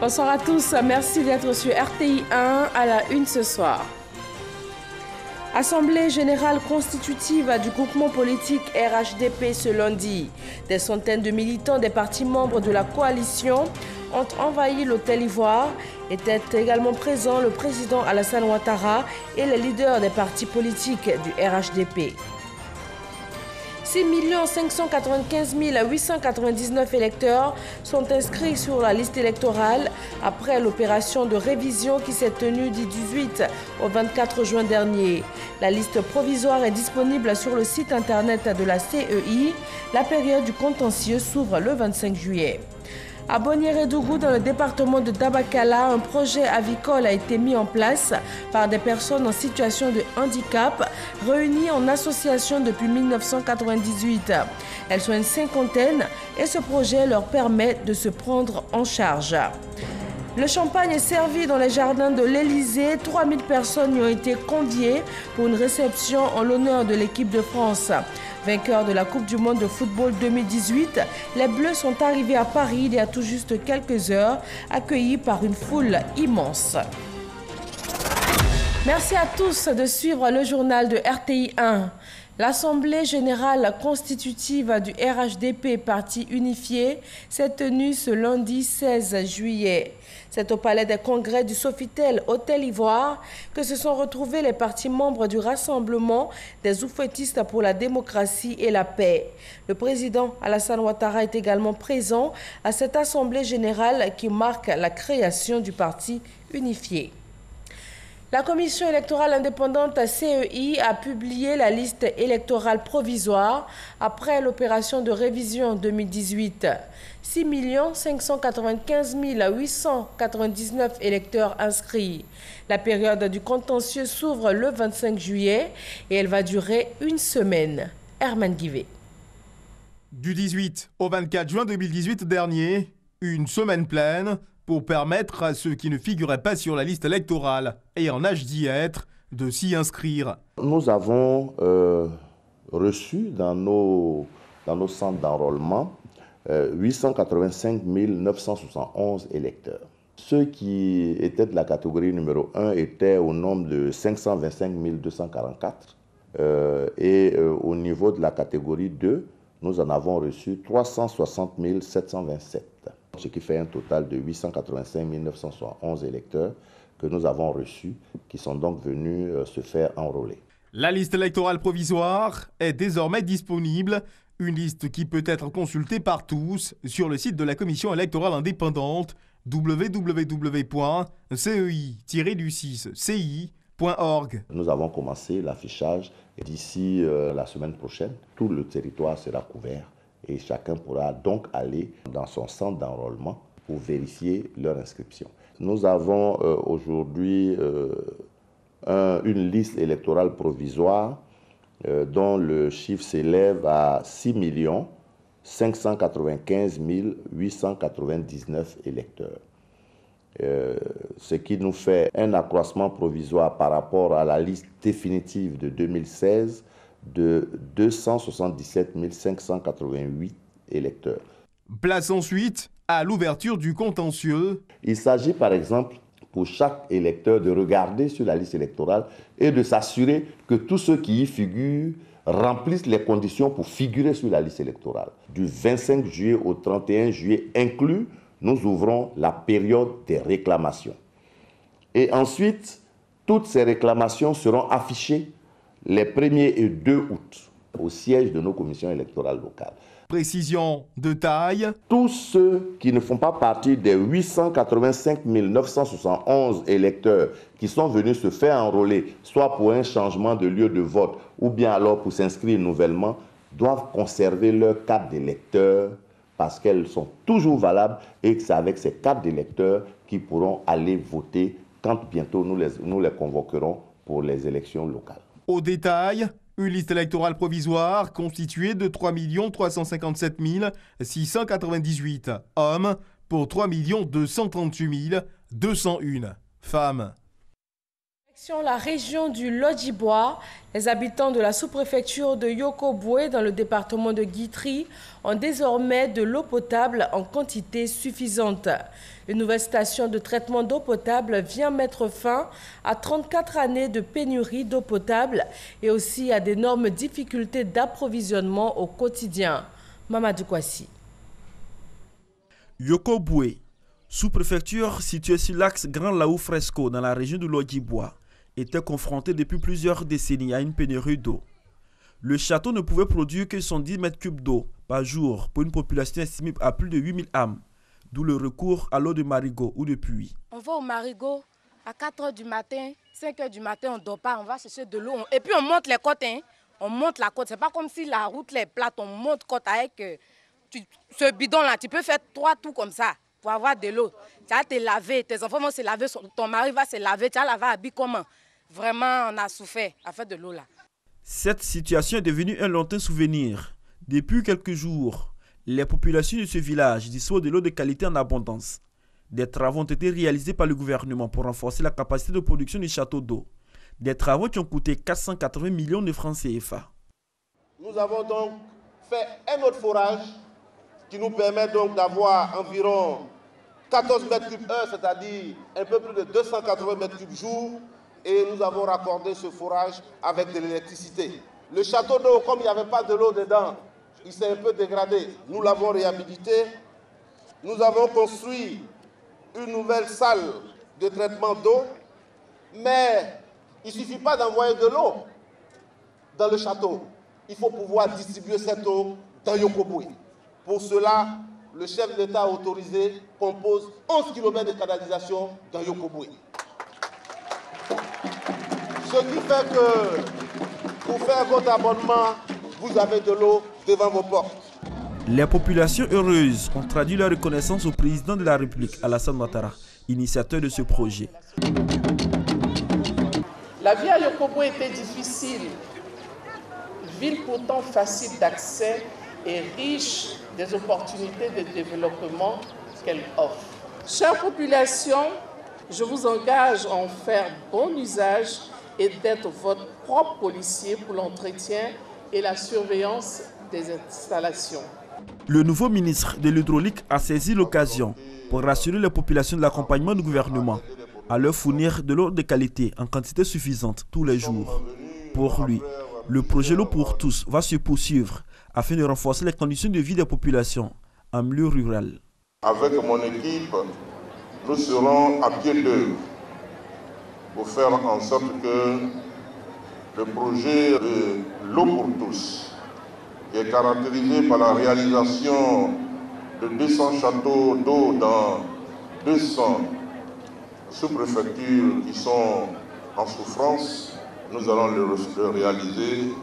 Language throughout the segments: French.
Bonsoir à tous, merci d'être sur RTI 1 à la une ce soir. Assemblée générale constitutive du groupement politique RHDP ce lundi. Des centaines de militants des partis membres de la coalition ont envahi l'hôtel Ivoire. Étaient également présents le président Alassane Ouattara et les leaders des partis politiques du RHDP. 6 595 899 électeurs sont inscrits sur la liste électorale après l'opération de révision qui s'est tenue du 18 au 24 juin dernier. La liste provisoire est disponible sur le site internet de la CEI. La période du contentieux s'ouvre le 25 juillet. À Boniéré-Dougou, dans le département de Dabakala, un projet avicole a été mis en place par des personnes en situation de handicap réunies en association depuis 1998. Elles sont une cinquantaine et ce projet leur permet de se prendre en charge. Le champagne est servi dans les jardins de l'Élysée. 3000 personnes y ont été conviées pour une réception en l'honneur de l'équipe de France. Vainqueurs de la Coupe du Monde de football 2018, les Bleus sont arrivés à Paris il y a tout juste quelques heures, accueillis par une foule immense. Merci à tous de suivre le journal de RTI 1. L'Assemblée générale constitutive du RHDP, parti unifié, s'est tenue ce lundi 16 juillet. C'est au palais des congrès du Sofitel, Hôtel Ivoire, que se sont retrouvés les partis membres du Rassemblement des oufouettistes pour la démocratie et la paix. Le président Alassane Ouattara est également présent à cette assemblée générale qui marque la création du parti unifié. La commission électorale indépendante CEI a publié la liste électorale provisoire après l'opération de révision 2018. 6 595 899 électeurs inscrits. La période du contentieux s'ouvre le 25 juillet et elle va durer une semaine. Herman Guivet. Du 18 au 24 juin 2018 dernier, une semaine pleine pour permettre à ceux qui ne figuraient pas sur la liste électorale et en âge d'y être de s'y inscrire. Nous avons reçu dans nos centres d'enrôlement 885 971 électeurs. Ceux qui étaient de la catégorie numéro 1 étaient au nombre de 525 244 et au niveau de la catégorie 2, nous en avons reçu 360 727. Ce qui fait un total de 885 971 électeurs que nous avons reçus, qui sont donc venus se faire enrôler. La liste électorale provisoire est désormais disponible, une liste qui peut être consultée par tous sur le site de la Commission électorale indépendante www.cei-ci.org. Nous avons commencé l'affichage et d'ici la semaine prochaine, tout le territoire sera couvert. Et chacun pourra donc aller dans son centre d'enrôlement pour vérifier leur inscription. Nous avons aujourd'hui une liste électorale provisoire dont le chiffre s'élève à 6 595 899 électeurs. Ce qui nous fait un accroissement provisoire par rapport à la liste définitive de 2016 de 277 588 électeurs. Place ensuite à l'ouverture du contentieux. Il s'agit par exemple pour chaque électeur de regarder sur la liste électorale et de s'assurer que tous ceux qui y figurent remplissent les conditions pour figurer sur la liste électorale. Du 25 juillet au 31 juillet inclus, nous ouvrons la période des réclamations. Et ensuite, toutes ces réclamations seront affichées les 1er et 2 août au siège de nos commissions électorales locales. Précision de taille. Tous ceux qui ne font pas partie des 885 971 électeurs qui sont venus se faire enrôler, soit pour un changement de lieu de vote ou bien alors pour s'inscrire nouvellement, doivent conserver leur carte d'électeur parce qu'elles sont toujours valables et c'est avec ces cartes d'électeurs qu'ils pourront aller voter quand bientôt nous les convoquerons pour les élections locales. Au détail, une liste électorale provisoire constituée de 3 357 698 hommes pour 3 238 201 femmes. La région du Lodjibois, les habitants de la sous-préfecture de Yokoboué dans le département de Guitry ont désormais de l'eau potable en quantité suffisante. Une nouvelle station de traitement d'eau potable vient mettre fin à 34 années de pénurie d'eau potable et aussi à d'énormes difficultés d'approvisionnement au quotidien. Mamadou Kwasi. Yokoboué, sous-préfecture située sur l'axe Grand Laou Fresco dans la région du Lodjibois, était confronté depuis plusieurs décennies à une pénurie d'eau. Le château ne pouvait produire que 110 mètres cubes d'eau par jour pour une population estimée à plus de 8000 âmes, d'où le recours à l'eau de marigot ou de puits. On va au marigot à 4 h du matin, 5 h du matin, on ne dort pas, on va chercher de l'eau. Et puis on monte les côtes, hein. On monte la côte. C'est pas comme si la route est plate, on monte côte avec ce bidon-là. Tu peux faire 3 tours comme ça pour avoir de l'eau. Tu vas te laver, tes enfants vont se laver, ton mari va se laver, tu vas laver habillé comment? Vraiment, on a souffert à faire de l'eau là. Cette situation est devenue un lointain souvenir. Depuis quelques jours, les populations de ce village disposent de l'eau de qualité en abondance. Des travaux ont été réalisés par le gouvernement pour renforcer la capacité de production du château d'eau. Des travaux qui ont coûté 480 millions de francs CFA. Nous avons donc fait un autre forage qui nous permet donc d'avoir environ 14 mètres cubes heure, c'est-à-dire un peu plus de 280 mètres cubes jour. Et nous avons raccordé ce forage avec de l'électricité. Le château d'eau, comme il n'y avait pas de l'eau dedans, il s'est un peu dégradé. Nous l'avons réhabilité. Nous avons construit une nouvelle salle de traitement d'eau. Mais il ne suffit pas d'envoyer de l'eau dans le château. Il faut pouvoir distribuer cette eau dans Yokoboué. Pour cela, le chef d'État a autorisé qu'on pose 11 km de canalisation dans Yokoboué. Ce qui fait que pour faire votre abonnement, vous avez de l'eau devant vos portes. Les populations heureuses ont traduit leur reconnaissance au président de la République, Alassane Ouattara, initiateur de ce projet. La vie à Yokoboué était difficile, ville pourtant facile d'accès et riche des opportunités de développement qu'elle offre. Chère population, je vous engage à en faire bon usage et d'être votre propre policier pour l'entretien et la surveillance des installations. Le nouveau ministre de l'Hydraulique a saisi l'occasion pour rassurer les populations de l'accompagnement du gouvernement à leur fournir de l'eau de qualité en quantité suffisante tous les jours. Pour lui, le projet L'eau pour tous va se poursuivre afin de renforcer les conditions de vie des populations en milieu rural. Avec mon équipe, nous serons à pied d'œuvre pour faire en sorte que le projet de L'eau pour tous, qui est caractérisé par la réalisation de 200 châteaux d'eau dans 200 sous-préfectures qui sont en souffrance, nous allons le réaliser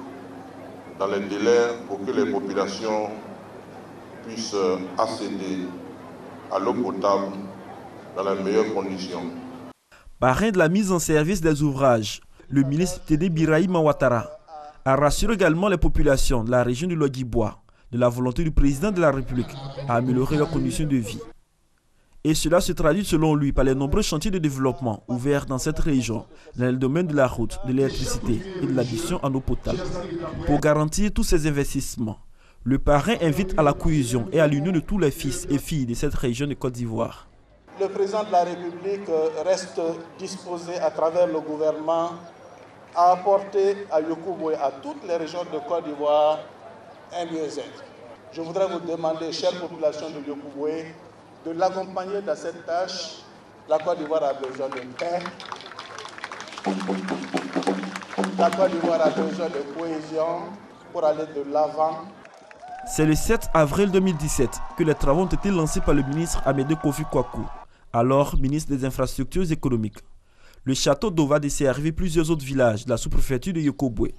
dans les délais pour que les populations puissent accéder à l'eau potable dans les meilleures conditions. Parrain de la mise en service des ouvrages, le ministre Tédé Birahima Ouattara a rassuré également les populations de la région du Lodjibois de la volonté du président de la République à améliorer leurs conditions de vie. Et cela se traduit selon lui par les nombreux chantiers de développement ouverts dans cette région, dans le domaine de la route, de l'électricité et de l'addition en eau potable. Pour garantir tous ces investissements, le parrain invite à la cohésion et à l'union de tous les fils et filles de cette région de Côte d'Ivoire. Le président de la République reste disposé à travers le gouvernement à apporter à Yokoboué, à toutes les régions de Côte d'Ivoire, un mieux-être. Je voudrais vous demander, chère population de Yokoboué, de l'accompagner dans cette tâche. La Côte d'Ivoire a besoin de paix. La Côte d'Ivoire a besoin de cohésion pour aller de l'avant. C'est le 7 avril 2017 que les travaux ont été lancés par le ministre Amédée Kofi Kwaku, alors ministre des Infrastructures économiques. Le château d'eau va desservir plusieurs autres villages de la sous-préfecture de Yokoboué.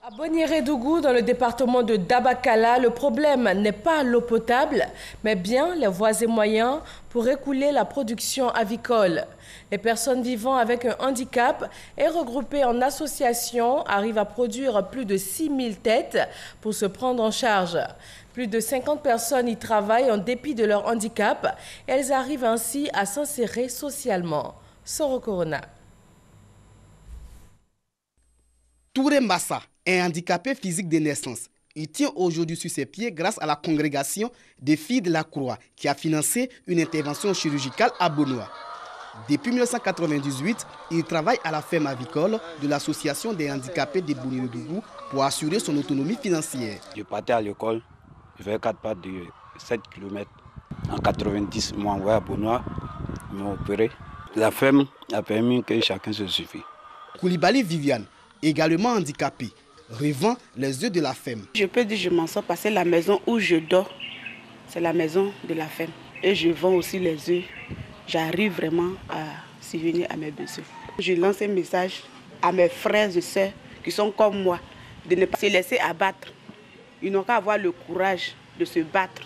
À Boniéré-Dougou, dans le département de Dabakala, le problème n'est pas l'eau potable, mais bien les voies et moyens pour écouler la production avicole. Les personnes vivant avec un handicap et regroupées en associations arrivent à produire plus de 6000 têtes pour se prendre en charge. Plus de 50 personnes y travaillent en dépit de leur handicap. Elles arrivent ainsi à s'insérer socialement. Soro Corona. Touré Massa est handicapé physique de naissance. Il tient aujourd'hui sur ses pieds grâce à la congrégation des filles de la Croix qui a financé une intervention chirurgicale à Bonoa. Depuis 1998, il travaille à la ferme avicole de l'association des handicapés de Bouniredougou pour assurer son autonomie financière. Je partais à l'école, je faisais 4 pas de 7 km. En 90, ils m'ont envoyé à Bonoa, ils m'ont opéré. La ferme a permis que chacun se suffise. Koulibaly Viviane, également handicapée, revend les œufs de la ferme. Je peux dire que je m'en sors parce que la maison où je dors, c'est la maison de la ferme. Et je vends aussi les œufs. J'arrive vraiment à subvenir à mes besoins. Je lance un message à mes frères et sœurs qui sont comme moi, de ne pas se laisser abattre. Ils n'ont qu'à avoir le courage de se battre.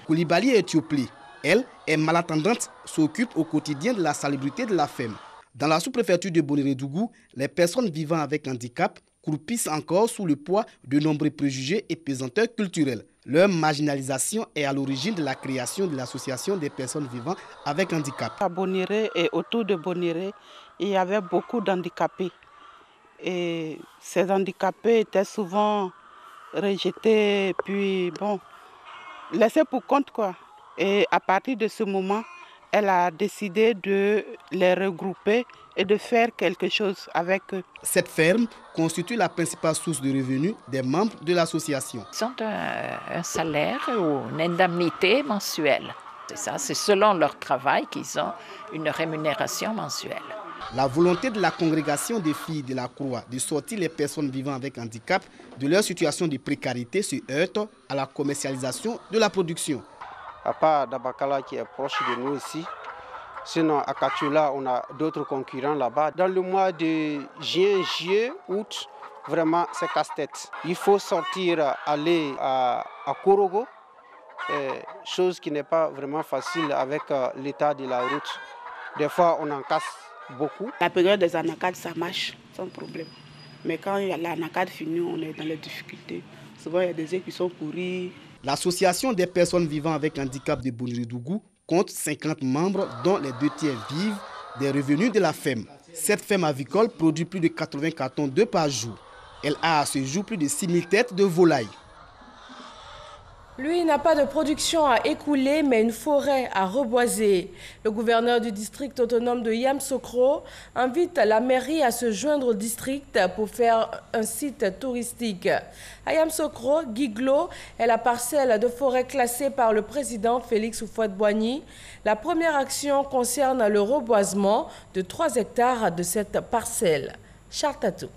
Koulibaly Ethiopie, elle est malentendante, s'occupe au quotidien de la salubrité de la ferme. Dans la sous-préfecture de Bouniredougou, les personnes vivant avec handicap croupissent encore sous le poids de nombreux préjugés et pesanteurs culturels. Leur marginalisation est à l'origine de la création de l'association des personnes vivant avec handicap. À Boniré et autour de Boniré, il y avait beaucoup d'handicapés. Et ces handicapés étaient souvent rejetés, puis bon, laissés pour compte quoi. Et à partir de ce moment, elle a décidé de les regrouper et de faire quelque chose avec eux. Cette ferme constitue la principale source de revenus des membres de l'association. Ils ont un salaire ou une indemnité mensuelle. C'est ça, c'est selon leur travail qu'ils ont une rémunération mensuelle. La volonté de la congrégation des filles de la Croix de sortir les personnes vivant avec handicap de leur situation de précarité se heurte à la commercialisation de la production. À part Dabakala qui est proche de nous ici, sinon à Kachula, on a d'autres concurrents là-bas. Dans le mois de juin, juillet, août, vraiment c'est casse-tête. Il faut sortir, aller à Korogo, chose qui n'est pas vraiment facile avec l'état de la route. Des fois, on en casse beaucoup. La période des anacades, ça marche sans problème. Mais quand il y a l'anacade finie, on est dans les difficultés. Souvent, il y a des œufs qui sont pourris. L'association des personnes vivant avec handicap de Bouniredougou compte 50 membres dont les 2 tiers vivent des revenus de la ferme. Cette ferme avicole produit plus de 80 cartons d'œufs par jour. Elle a à ce jour plus de 6 000 têtes de volailles. Lui n'a pas de production à écouler, mais une forêt à reboiser. Le gouverneur du district autonome de Yamoussoukro invite la mairie à se joindre au district pour faire un site touristique. À Yamoussoukro, Giglo est la parcelle de forêt classée par le président Félix Houphouët-Boigny. La première action concerne le reboisement de 3 hectares de cette parcelle. Chartatou.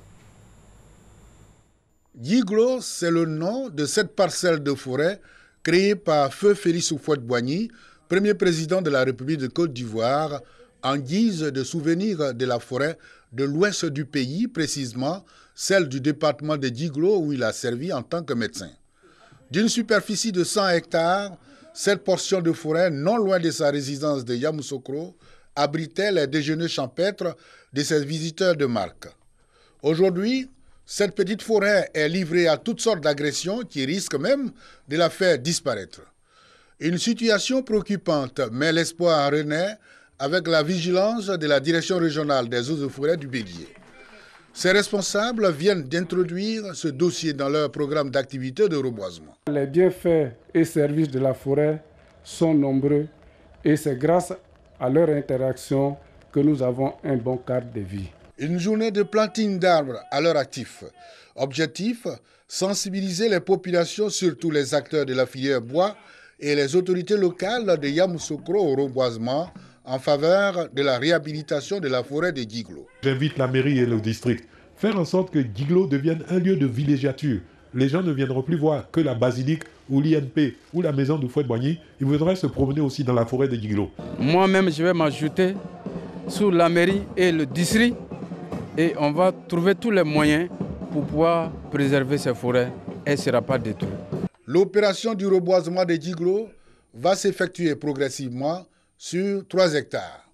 Giglo, c'est le nom de cette parcelle de forêt créée par Feu Félix Houphouët-Boigny, premier président de la République de Côte d'Ivoire, en guise de souvenir de la forêt de l'ouest du pays, précisément celle du département de Giglo où il a servi en tant que médecin. D'une superficie de 100 hectares, cette portion de forêt, non loin de sa résidence de Yamoussoukro, abritait les déjeuners champêtres de ses visiteurs de marque. Aujourd'hui, cette petite forêt est livrée à toutes sortes d'agressions qui risquent même de la faire disparaître. Une situation préoccupante, mais l'espoir renaît avec la vigilance de la direction régionale des eaux et forêts du Bélier. Ces responsables viennent d'introduire ce dossier dans leur programme d'activité de reboisement. Les bienfaits et services de la forêt sont nombreux et c'est grâce à leur interaction que nous avons un bon cadre de vie. Une journée de planting d'arbres à leur actif. Objectif, sensibiliser les populations, surtout les acteurs de la filière bois et les autorités locales de Yamoussoukro au reboisement en faveur de la réhabilitation de la forêt de Giglo. J'invite la mairie et le district à faire en sorte que Giglo devienne un lieu de villégiature. Les gens ne viendront plus voir que la basilique ou l'INP ou la maison de Houphouët-Boigny. Ils voudraient se promener aussi dans la forêt de Giglo. Moi-même, je vais m'ajouter sous la mairie et le district. Et on va trouver tous les moyens pour pouvoir préserver ces forêts et ne sera pas détruite. L'opération du reboisement de Giglo va s'effectuer progressivement sur 3 hectares.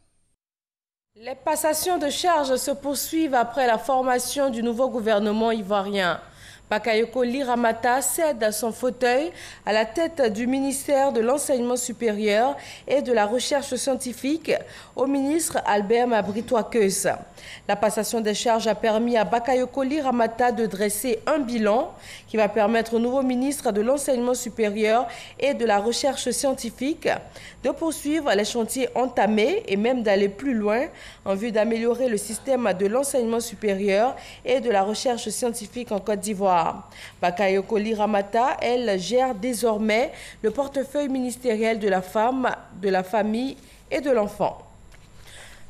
Les passations de charges se poursuivent après la formation du nouveau gouvernement ivoirien. Bakayoko Liramata cède son fauteuil à la tête du ministère de l'Enseignement supérieur et de la Recherche scientifique au ministre Albert Mabritois-Keus. La passation des charges a permis à Bakayoko Liramata de dresser un bilan qui va permettre au nouveau ministre de l'Enseignement supérieur et de la Recherche scientifique de poursuivre les chantiers entamés et même d'aller plus loin en vue d'améliorer le système de l'enseignement supérieur et de la recherche scientifique en Côte d'Ivoire. Bakayoko Liramata, elle, gère désormais le portefeuille ministériel de la femme, de la famille et de l'enfant.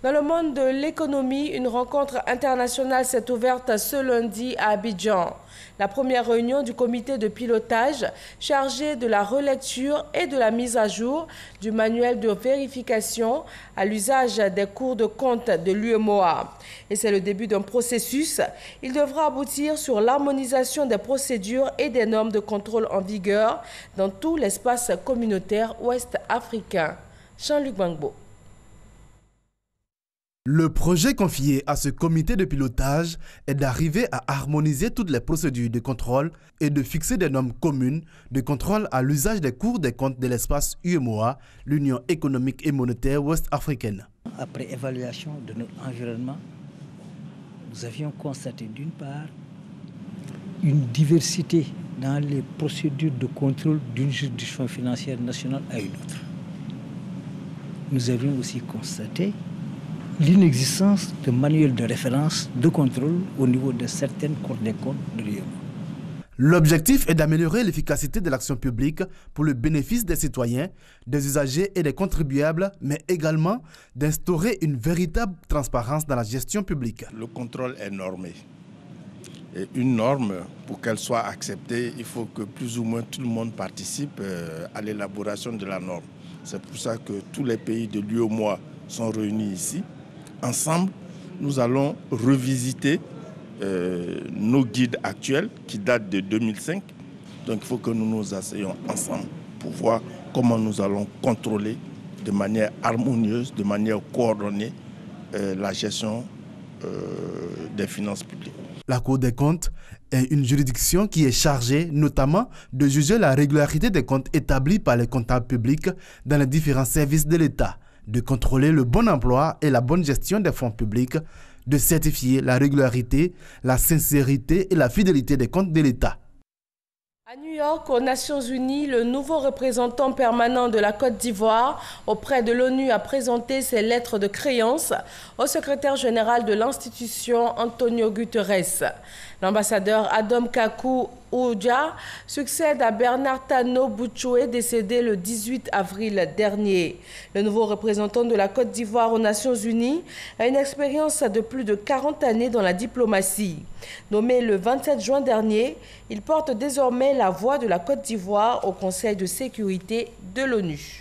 Dans le monde de l'économie, une rencontre internationale s'est ouverte ce lundi à Abidjan. La première réunion du comité de pilotage chargé de la relecture et de la mise à jour du manuel de vérification à l'usage des cours de compte de l'UEMOA. Et c'est le début d'un processus. Il devra aboutir sur l'harmonisation des procédures et des normes de contrôle en vigueur dans tout l'espace communautaire ouest-africain. Jean-Luc Bangbo. Le projet confié à ce comité de pilotage est d'arriver à harmoniser toutes les procédures de contrôle et de fixer des normes communes de contrôle à l'usage des cours des comptes de l'espace UEMOA, l'Union économique et monétaire ouest-africaine. Après évaluation de notre environnement, nous avions constaté d'une part une diversité dans les procédures de contrôle d'une juridiction financière nationale à une autre. Nous avions aussi constaté l'inexistence de manuels de référence de contrôle au niveau de certaines cours des comptes de l'UEMOA. L'objectif est d'améliorer l'efficacité de l'action publique pour le bénéfice des citoyens, des usagers et des contribuables, mais également d'instaurer une véritable transparence dans la gestion publique. Le contrôle est normé. Et une norme, pour qu'elle soit acceptée, il faut que plus ou moins tout le monde participe à l'élaboration de la norme. C'est pour ça que tous les pays de l'UEMOA sont réunis ici. Ensemble, nous allons revisiter nos guides actuels qui datent de 2005. Donc il faut que nous nous asseyions ensemble pour voir comment nous allons contrôler de manière harmonieuse, de manière coordonnée la gestion des finances publiques. La Cour des comptes est une juridiction qui est chargée notamment de juger la régularité des comptes établis par les comptables publics dans les différents services de l'État, de contrôler le bon emploi et la bonne gestion des fonds publics, de certifier la régularité, la sincérité et la fidélité des comptes de l'État. À New York, aux Nations Unies, le nouveau représentant permanent de la Côte d'Ivoire auprès de l'ONU a présenté ses lettres de créance au secrétaire général de l'institution Antonio Guterres. L'ambassadeur Adam Kakou Oudja succède à Bernard Tano Bouchoué, décédé le 18 avril dernier. Le nouveau représentant de la Côte d'Ivoire aux Nations Unies a une expérience de plus de 40 années dans la diplomatie. Nommé le 27 juin dernier, il porte désormais la voix de la Côte d'Ivoire au Conseil de sécurité de l'ONU.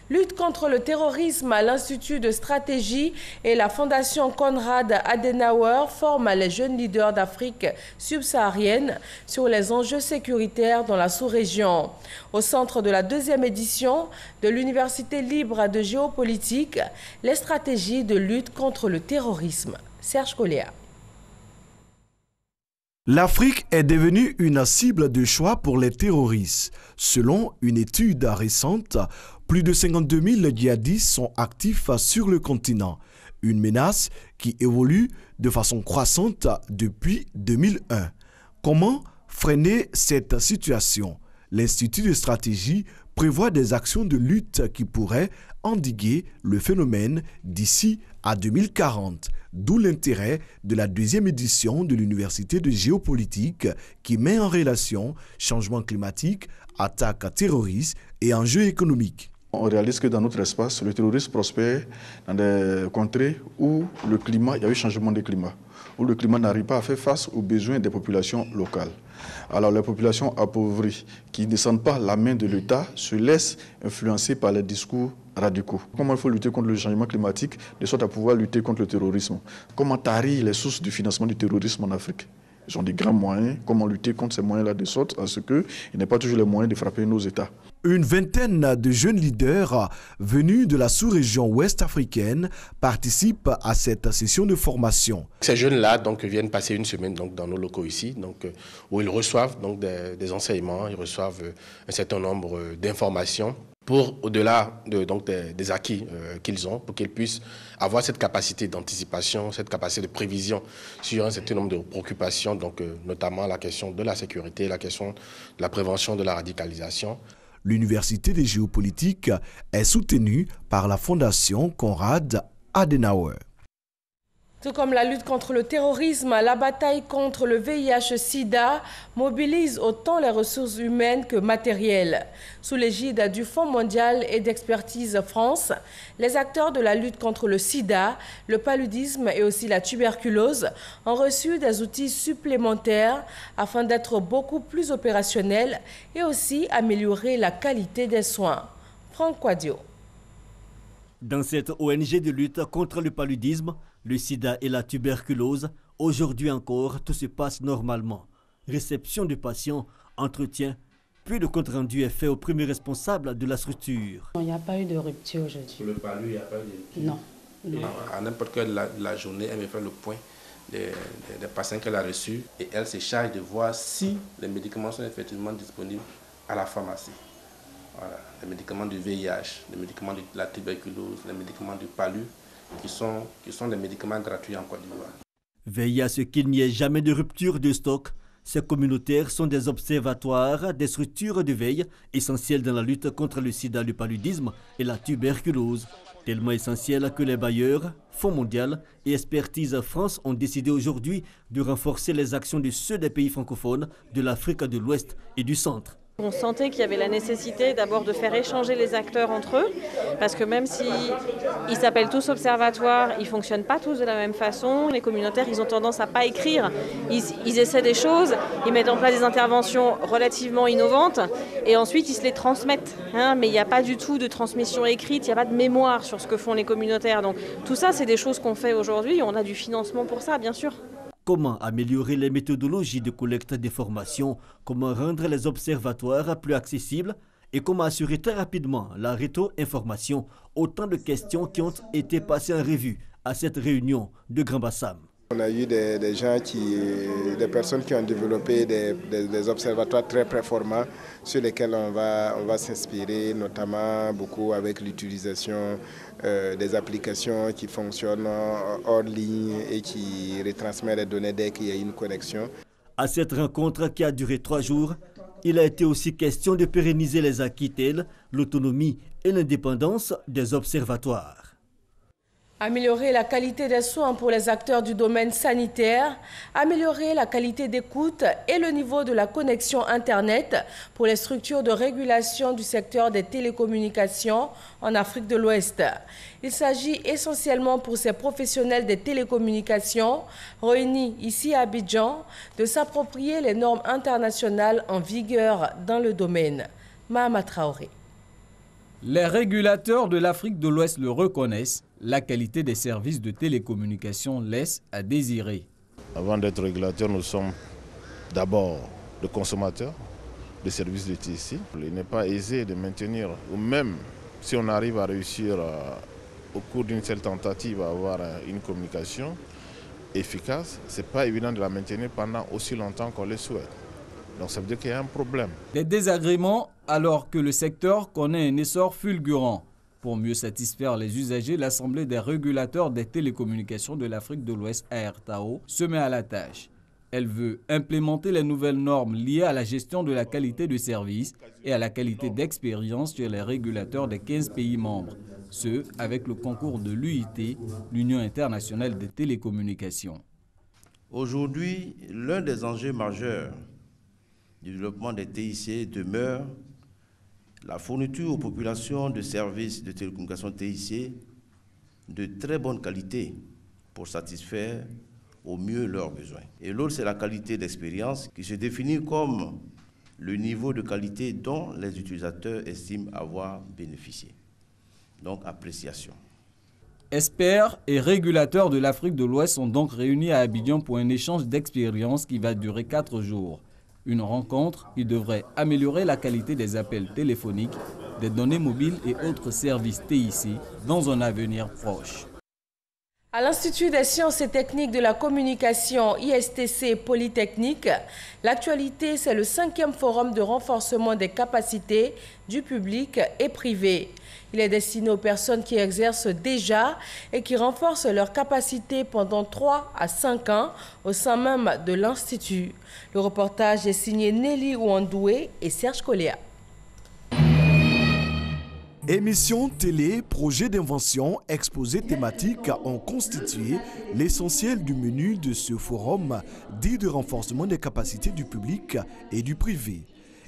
Lutte contre le terrorisme, l'Institut de stratégie et la Fondation Konrad Adenauer forment les jeunes leaders d'Afrique subsaharienne sur les enjeux sécuritaires dans la sous-région. Au centre de la deuxième édition de l'Université libre de géopolitique, les stratégies de lutte contre le terrorisme. Serge Coléa. L'Afrique est devenue une cible de choix pour les terroristes. Selon une étude récente, plus de 52 000 djihadistes sont actifs sur le continent. Une menace qui évolue de façon croissante depuis 2001. Comment freiner cette situation? L'Institut de stratégie prévoit des actions de lutte qui pourraient endiguer le phénomène d'ici à 2040. D'où l'intérêt de la deuxième édition de l'Université de géopolitique qui met en relation changement climatique, attaques terroristes et enjeux économiques. On réalise que dans notre espace, le terrorisme prospère dans des contrées où il y a eu changement de climat, où le climat n'arrive pas à faire face aux besoins des populations locales. Alors les populations appauvries qui ne sentent pas la main de l'État se laissent influencer par les discours radicaux. Comment il faut lutter contre le changement climatique, de sorte à pouvoir lutter contre le terrorisme. Comment tarir les sources du financement du terrorisme en Afrique. Ils ont des grands moyens. Comment lutter contre ces moyens-là de sorte à ce qu'il n'y ait pas toujours les moyens de frapper nos États. Une vingtaine de jeunes leaders venus de la sous-région ouest africaine participent à cette session de formation. Ces jeunes-là viennent passer une semaine dans nos locaux ici, où ils reçoivent des enseignements, ils reçoivent un certain nombre d'informations pour, au-delà des acquis qu'ils ont, pour qu'ils puissent avoir cette capacité d'anticipation, cette capacité de prévision sur un certain nombre de préoccupations, notamment la question de la sécurité, la question de la prévention de la radicalisation. L'Université des géopolitiques est soutenue par la Fondation Konrad Adenauer. Tout comme la lutte contre le terrorisme, la bataille contre le VIH-Sida mobilise autant les ressources humaines que matérielles. Sous l'égide du Fonds mondial et d'expertise France, les acteurs de la lutte contre le sida, le paludisme et aussi la tuberculose ont reçu des outils supplémentaires afin d'être beaucoup plus opérationnels et aussi améliorer la qualité des soins. Franck Quadio. Dans cette ONG de lutte contre le paludisme, le sida et la tuberculose, aujourd'hui encore, tout se passe normalement. Réception de patients, entretien, puis le compte rendu est fait au premier responsable de la structure. Il n'y a pas eu de rupture aujourd'hui. Pour le palu, il n'y a pas eu de rupture? Non. À n'importe quelle la journée, elle me fait le point des patients qu'elle a reçus et elle se charge de voir si les médicaments sont effectivement disponibles à la pharmacie. Voilà. Les médicaments du VIH, les médicaments de la tuberculose, les médicaments du palu, qui sont des médicaments gratuits en Côte d'Ivoire. Veiller à ce qu'il n'y ait jamais de rupture de stock. Ces communautaires sont des observatoires, des structures de veille essentielles dans la lutte contre le sida, le paludisme et la tuberculose. Tellement essentielles que les bailleurs, Fonds mondial et Expertise France ont décidé aujourd'hui de renforcer les actions de ceux des pays francophones, de l'Afrique de l'Ouest et du Centre. On sentait qu'il y avait la nécessité d'abord de faire échanger les acteurs entre eux, parce que même s'ils s'appellent tous observatoires, ils ne fonctionnent pas tous de la même façon. Les communautaires, ils ont tendance à ne pas écrire. Ils essaient des choses, ils mettent en place des interventions relativement innovantes, et ensuite ils se les transmettent. Mais il n'y a pas du tout de transmission écrite, il n'y a pas de mémoire sur ce que font les communautaires. Donc tout ça, c'est des choses qu'on fait aujourd'hui. On a du financement pour ça, bien sûr. Comment améliorer les méthodologies de collecte d'informations, comment rendre les observatoires plus accessibles et comment assurer très rapidement la rétro-information. Autant de questions qui ont été passées en revue à cette réunion de Grand Bassam. On a eu des personnes qui ont développé des observatoires très performants sur lesquels on va s'inspirer, notamment beaucoup avec l'utilisation des applications qui fonctionnent hors ligne et qui retransmettent les données dès qu'il y a une connexion. À cette rencontre qui a duré 3 jours, il a été aussi question de pérenniser les acquis tels l'autonomie et l'indépendance des observatoires. Améliorer la qualité des soins pour les acteurs du domaine sanitaire, améliorer la qualité d'écoute et le niveau de la connexion Internet pour les structures de régulation du secteur des télécommunications en Afrique de l'Ouest. Il s'agit essentiellement pour ces professionnels des télécommunications réunis ici à Abidjan de s'approprier les normes internationales en vigueur dans le domaine. Mahama Traoré. Les régulateurs de l'Afrique de l'Ouest le reconnaissent. La qualité des services de télécommunication laisse à désirer. Avant d'être régulateur, nous sommes d'abord des consommateurs de services de TIC. Il n'est pas aisé de maintenir, ou même si on arrive à réussir au cours d'une seule tentative à avoir une communication efficace, ce n'est pas évident de la maintenir pendant aussi longtemps qu'on le souhaite. Donc ça veut dire qu'il y a un problème. Des désagréments alors que le secteur connaît un essor fulgurant. Pour mieux satisfaire les usagers, l'Assemblée des régulateurs des télécommunications de l'Afrique de l'Ouest, ARTAO, se met à la tâche. Elle veut implémenter les nouvelles normes liées à la gestion de la qualité de service et à la qualité d'expérience chez les régulateurs des 15 pays membres. Ce, avec le concours de l'UIT, l'Union internationale des télécommunications. Aujourd'hui, l'un des enjeux majeurs du développement des TIC demeure la fourniture aux populations de services de télécommunications TIC de très bonne qualité pour satisfaire au mieux leurs besoins. Et l'autre, c'est la qualité d'expérience qui se définit comme le niveau de qualité dont les utilisateurs estiment avoir bénéficié. Donc, appréciation. Experts et régulateurs de l'Afrique de l'Ouest sont donc réunis à Abidjan pour un échange d'expériences qui va durer 4 jours. Une rencontre qui devrait améliorer la qualité des appels téléphoniques, des données mobiles et autres services TIC dans un avenir proche. À l'Institut des sciences et techniques de la communication ISTC Polytechnique, l'actualité, c'est le 5e forum de renforcement des capacités du public et privé. Il est destiné aux personnes qui exercent déjà et qui renforcent leurs capacités pendant 3 à 5 ans au sein même de l'Institut. Le reportage est signé Nelly Ouandoué et Serge Coléa. Émissions télé, projets d'invention, exposés thématiques ont constitué l'essentiel du menu de ce forum dit de renforcement des capacités du public et du privé.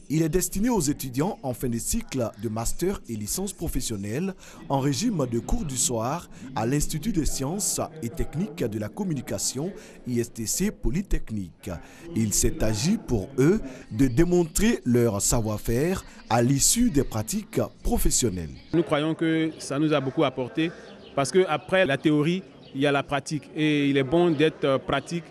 Il est destiné aux étudiants en fin de cycle de master et licence professionnelle en régime de cours du soir à l'Institut des sciences et techniques de la communication ISTC Polytechnique. Il s'est agi pour eux de démontrer leur savoir-faire à l'issue des pratiques professionnelles. Nous croyons que ça nous a beaucoup apporté parce qu'après la théorie, il y a la pratique et il est bon d'être pratique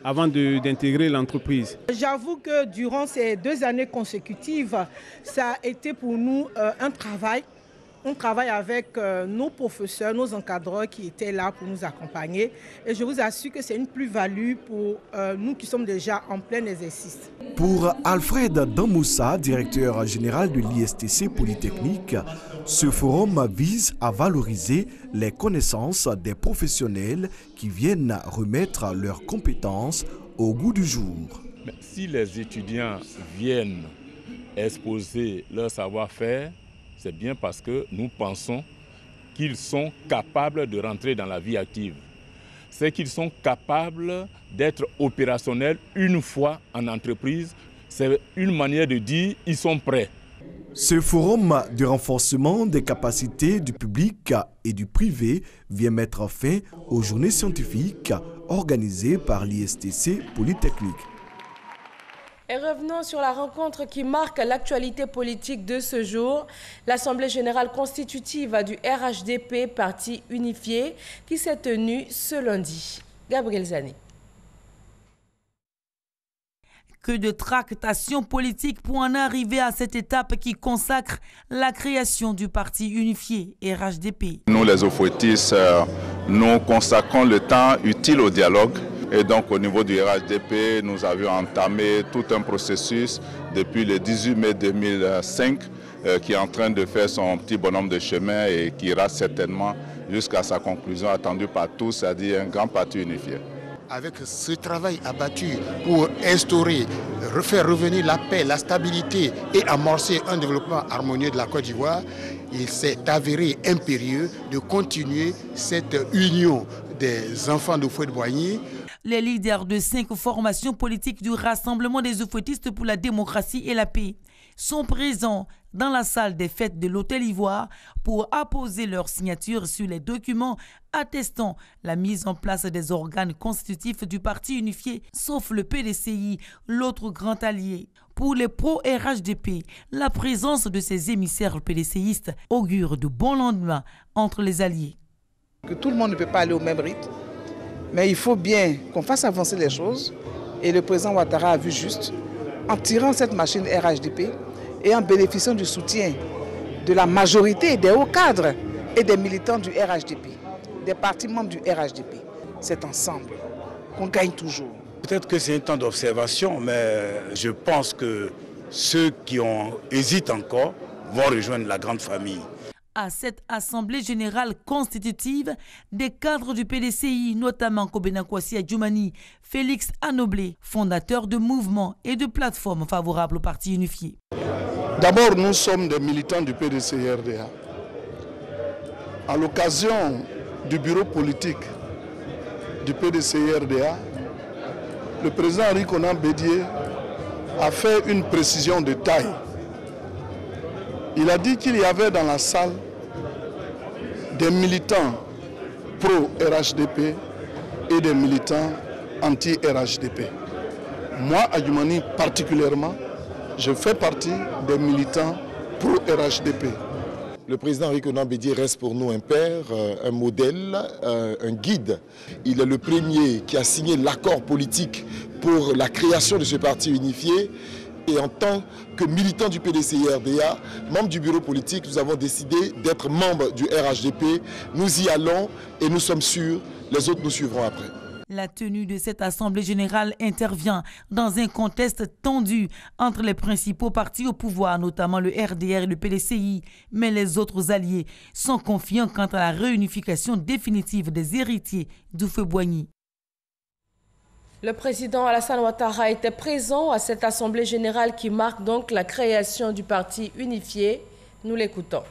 avant d'intégrer l'entreprise. J'avoue que durant ces 2 années consécutives, ça a été pour nous un travail. On travaille avec nos professeurs, nos encadreurs qui étaient là pour nous accompagner. Et je vous assure que c'est une plus-value pour nous qui sommes déjà en plein exercice. Pour Alfred Damoussa, directeur général de l'ISTC Polytechnique, ce forum vise à valoriser les connaissances des professionnels qui viennent remettre leurs compétences au goût du jour. Si les étudiants viennent exposer leur savoir-faire, c'est bien parce que nous pensons qu'ils sont capables de rentrer dans la vie active. C'est qu'ils sont capables d'être opérationnels une fois en entreprise. C'est une manière de dire qu'ils sont prêts. Ce forum de renforcement des capacités du public et du privé vient mettre fin aux journées scientifiques organisées par l'ISTC Polytechnique. Et revenons sur la rencontre qui marque l'actualité politique de ce jour. L'Assemblée générale constitutive du RHDP, parti unifié, qui s'est tenue ce lundi. Gabriel Zané. Que de tractations politiques pour en arriver à cette étape qui consacre la création du parti unifié RHDP. Nous les OFOETIS, nous consacrons le temps utile au dialogue. Et donc au niveau du RHDP, nous avions entamé tout un processus depuis le 18 mai 2005 qui est en train de faire son petit bonhomme de chemin et qui ira certainement jusqu'à sa conclusion attendue par tous, c'est-à-dire un grand parti unifié. Avec ce travail abattu pour instaurer, refaire revenir la paix, la stabilité et amorcer un développement harmonieux de la Côte d'Ivoire, il s'est avéré impérieux de continuer cette union des enfants de Houphouët-Boigny. Les leaders de 5 formations politiques du Rassemblement des Oufouettistes pour la démocratie et la paix sont présents dans la salle des fêtes de l'Hôtel Ivoire pour apposer leur signature sur les documents attestant la mise en place des organes constitutifs du parti unifié, sauf le PDCI, l'autre grand allié. Pour les pro-RHDP, la présence de ces émissaires PDCistes augure de bons lendemains entre les alliés. Que tout le monde ne peut pas aller au même rythme, mais il faut bien qu'on fasse avancer les choses. Et le président Ouattara a vu juste, en tirant cette machine RHDP et en bénéficiant du soutien de la majorité des hauts cadres et des militants du RHDP, des partis membres du RHDP. C'est ensemble qu'on gagne toujours. Peut-être que c'est un temps d'observation, mais je pense que ceux qui hésitent encore vont rejoindre la grande famille. À cette assemblée générale constitutive, des cadres du PDCI, notamment Kobena Kwasi Adjoumani, Félix Anoblé, fondateur de mouvements et de plateformes favorables au parti unifié. D'abord, nous sommes des militants du PDCI-RDA. À l'occasion du bureau politique du PDCI-RDA, le président Henri Konan Bédié a fait une précision de taille. Il a dit qu'il y avait dans la salle des militants pro-RHDP et des militants anti-RHDP. Moi, Adjoumani particulièrement, je fais partie des militants pro-RHDP. Le président Henri Konan Bédié reste pour nous un père, un modèle, un guide. Il est le premier qui a signé l'accord politique pour la création de ce parti unifié. Et en tant que militant du PDCI-RDA, membre du bureau politique, nous avons décidé d'être membre du RHDP. Nous y allons et nous sommes sûrs, les autres nous suivront après. La tenue de cette assemblée générale intervient dans un contexte tendu entre les principaux partis au pouvoir, notamment le RDR et le PDCI, mais les autres alliés sont confiants quant à la réunification définitive des héritiers d'Houphouët-Boigny. Le président Alassane Ouattara était présent à cette assemblée générale qui marque donc la création du parti unifié. Nous l'écoutons.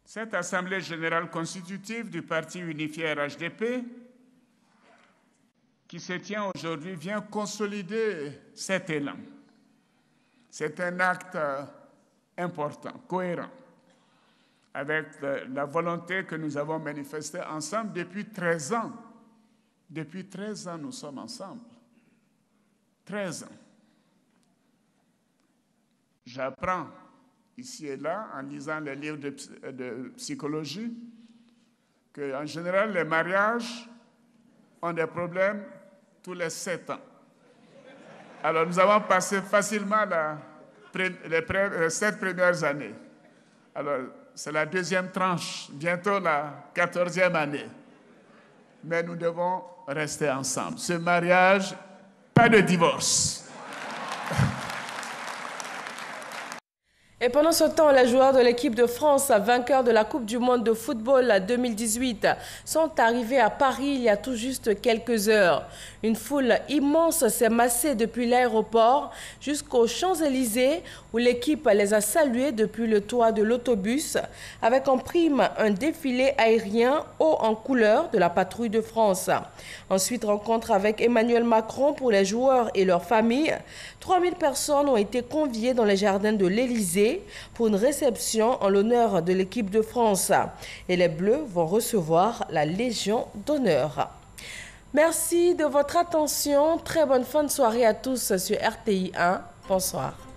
Cette assemblée générale constitutive du parti unifié RHDP qui se tient aujourd'hui vient consolider cet élan. C'est un acte important, cohérent, avec la volonté que nous avons manifestée ensemble depuis 13 ans. Depuis 13 ans, nous sommes ensemble. 13 ans. J'apprends ici et là, en lisant les livres de psychologie, qu'en général, les mariages ont des problèmes tous les 7 ans. Alors, nous avons passé facilement les 7 premières années. Alors, c'est la deuxième tranche, bientôt la 14e année. Mais nous devons rester ensemble. Ce mariage, pas de divorce. Et pendant ce temps, les joueurs de l'équipe de France, vainqueurs de la Coupe du Monde de football 2018, sont arrivés à Paris il y a tout juste quelques heures. Une foule immense s'est massée depuis l'aéroport jusqu'aux Champs-Élysées où l'équipe les a salués depuis le toit de l'autobus avec en prime un défilé aérien haut en couleur de la patrouille de France. Ensuite, rencontre avec Emmanuel Macron pour les joueurs et leurs familles. 3000 personnes ont été conviées dans les jardins de l'Élysée pour une réception en l'honneur de l'équipe de France. Et les Bleus vont recevoir la Légion d'honneur. Merci de votre attention. Très bonne fin de soirée à tous sur RTI 1. Bonsoir.